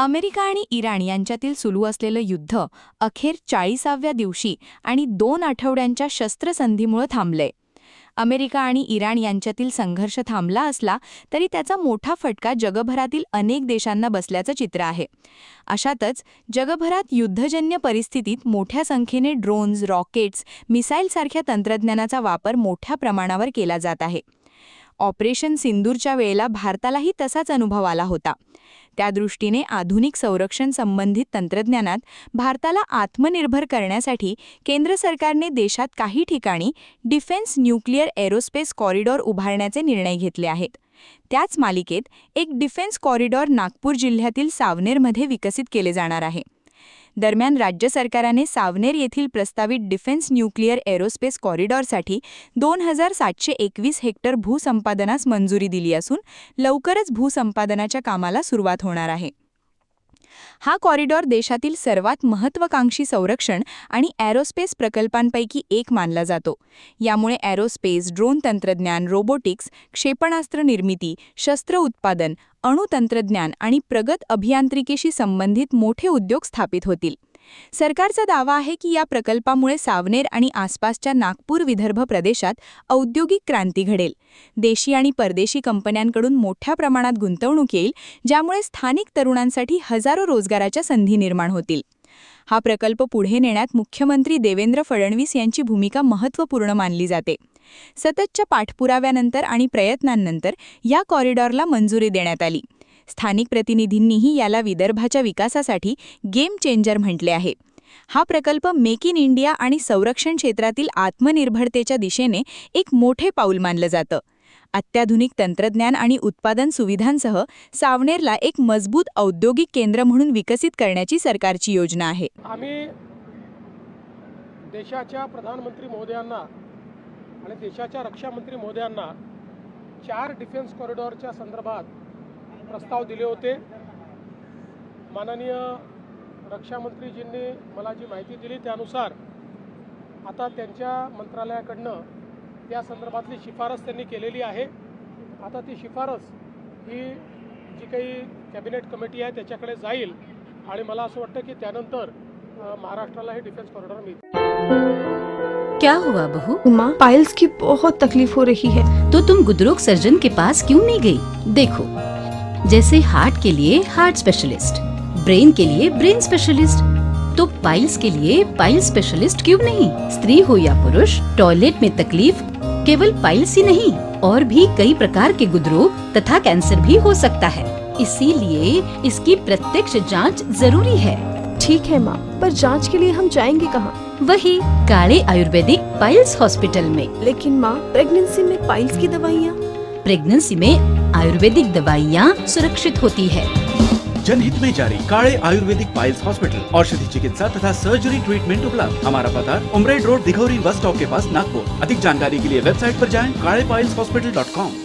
America आणि Iran यांच्यातील सुरू असलेलं युद्ध अखेर 40व्या दिवशी आणि 2 आठवड्यांच्या शस्त्रसंधीमुळे थांबलंय. अमेरिका आणि इराण यांच्यातील संघर्ष थांबला असला तरी त्याचा मोठा फटका जगभरातील अनेक देशांना बसल्याचं चित्र आहे. अशातच जगभरात युद्धजन्य परिस्थितीत मोठ्या संख्येने ड्रोन्स, रॉकेट्स, मिसाईलसारख्या तंत्रज्ञानाचा वापर मोठ्या प्रमाणावर केला जात आहे. ऑपरेशन सिंदूरच्या वेळेला भारतालाही तसाच अनुभव आला होता. त्या दृष्टीने आधुनिक संरक्षण संबंधित तंत्रज्ञानात भारताला आत्मनिर्भर करण्यासाठी केंद्र सरकारने देशात काही ठिकाणी डिफेन्स न्यूक्लिअर एरोस्पेस कॉरिडॉर उभारण्याचे निर्णय घेतले आहेत. त्याच मालिकेत एक डिफेन्स कॉरिडॉर नागपूर जिल्ह्यातील सावनेरमध्ये विकसित केले जाणार आहे. दरम्यान राज्य सरकारने सावनेर येथील प्रस्तावित डिफेन्स न्यूक्लिअर एरोस्पेस कॉरिडॉरसाठी 2721 हेक्टर भूसंपादनास मंजुरी दिली असून लवकरच भूसंपादनाच्या कामाला सुरुवात होणार आहे. हा कॉरिडॉर देशातील सर्वात महत्त्वाकांक्षी संरक्षण आणि एरोस्पेस प्रकल्पांपैकी एक मानला जातो. यामुळे एरोस्पेस, ड्रोन तंत्रज्ञान, रोबोटिक्स, क्षेपणास्त्र निर्मिती, शस्त्र उत्पादन, अणुतंत्रज्ञान आणि प्रगत अभियांत्रिकीशी संबंधित मोठे उद्योग स्थापित होतील. सरकारचा दावा आहे की या प्रकल्पामुळे सावनेर आणि आसपासच्या नागपूर विदर्भ प्रदेशात औद्योगिक क्रांती घडेल. देशी आणि परदेशी कंपन्यांकडून मोठ्या प्रमाणात गुंतवणूक येईल, ज्यामुळे स्थानिक तरुणांसाठी हजारो रोजगाराच्या संधी निर्माण होतील. हा प्रकल्प पुढे नेण्यात मुख्यमंत्री देवेंद्र फडणवीस यांची भूमिका महत्त्वपूर्ण मानली जाते. सततच्या पाठपुराव्यानंतर आणि प्रयत्नांनंतर या कॉरिडॉरला मंजुरी देण्यात आली. स्थानिक प्रतिनिधींनीही याला विदर्भाच्या विकासासाठी गेम चेंजर म्हटले आहे. हा प्रकल्प मेक इन इंडिया आणि संरक्षण क्षेत्रातील आत्मनिर्भरतेच्या दिशेने एक मोठे पाऊल मानलं जातं. अत्याधुनिक तंत्रज्ञान आणि उत्पादन सुविधांसह सावनेरला एक मजबूत औद्योगिक केंद्र म्हणून विकसित करण्याची सरकारची योजना आहे. आम्ही देशाच्या प्रधानमंत्री महोदयांना आणि देशाच्या रक्षामंत्री महोदयांना 4 डिफेन्स कॉरिडॉरच्या संदर्भात प्रस्ताव दिले होते. माननीय रक्षामंत्रीजींनी मला जी माहिती दिली त्यानुसार आता त्यांच्या मंत्रालयाकडनं त्या संदर्भातली शिफारस त्यांनी केलेली आहे. आता ती शिफारस ही जी काही कॅबिनेट कमिटी आहे त्याच्याकडे जाईल आणि मला असं वाटतं की त्यानंतर महाराष्ट्राला हे डिफेन्स कॉरिडॉर मिळेल. क्या हुआ बहू? माँ, पाइल्स की बहुत तकलीफ हो रही है. तो तुम गुदरोग सर्जन के पास क्यों नहीं गई? देखो, जैसे हार्ट के लिए हार्ट स्पेशलिस्ट, ब्रेन के लिए ब्रेन स्पेशलिस्ट, तो पाइल्स के लिए पाइल स्पेशलिस्ट क्यों नहीं? स्त्री हो या पुरुष, टॉयलेट में तकलीफ केवल पाइल्स ही नहीं और भी कई प्रकार के गुदरोग तथा कैंसर भी हो सकता है. इसीलिए इसकी प्रत्यक्ष जांच जरूरी है. ठीक है माँ, पर जांच के लिए हम जाएंगे कहाँ? वही काले आयुर्वेदिक पाइल्स हॉस्पिटल में. लेकिन माँ, प्रेगनेंसी में पाइल्स की दवाइयाँ? प्रेगनेंसी में आयुर्वेदिक दवाइयाँ सुरक्षित होती है. जनहित में जारी काले आयुर्वेदिक पाइल्स हॉस्पिटल, औषधि चिकित्सा तथा सर्जरी ट्रीटमेंट उपलब्ध. हमारा पता उमरेड रोड, दिघौरी बस स्टॉप के पास, नागपुर. अधिक जानकारी के लिए वेबसाइट पर जाएं kalepileshhospital.com.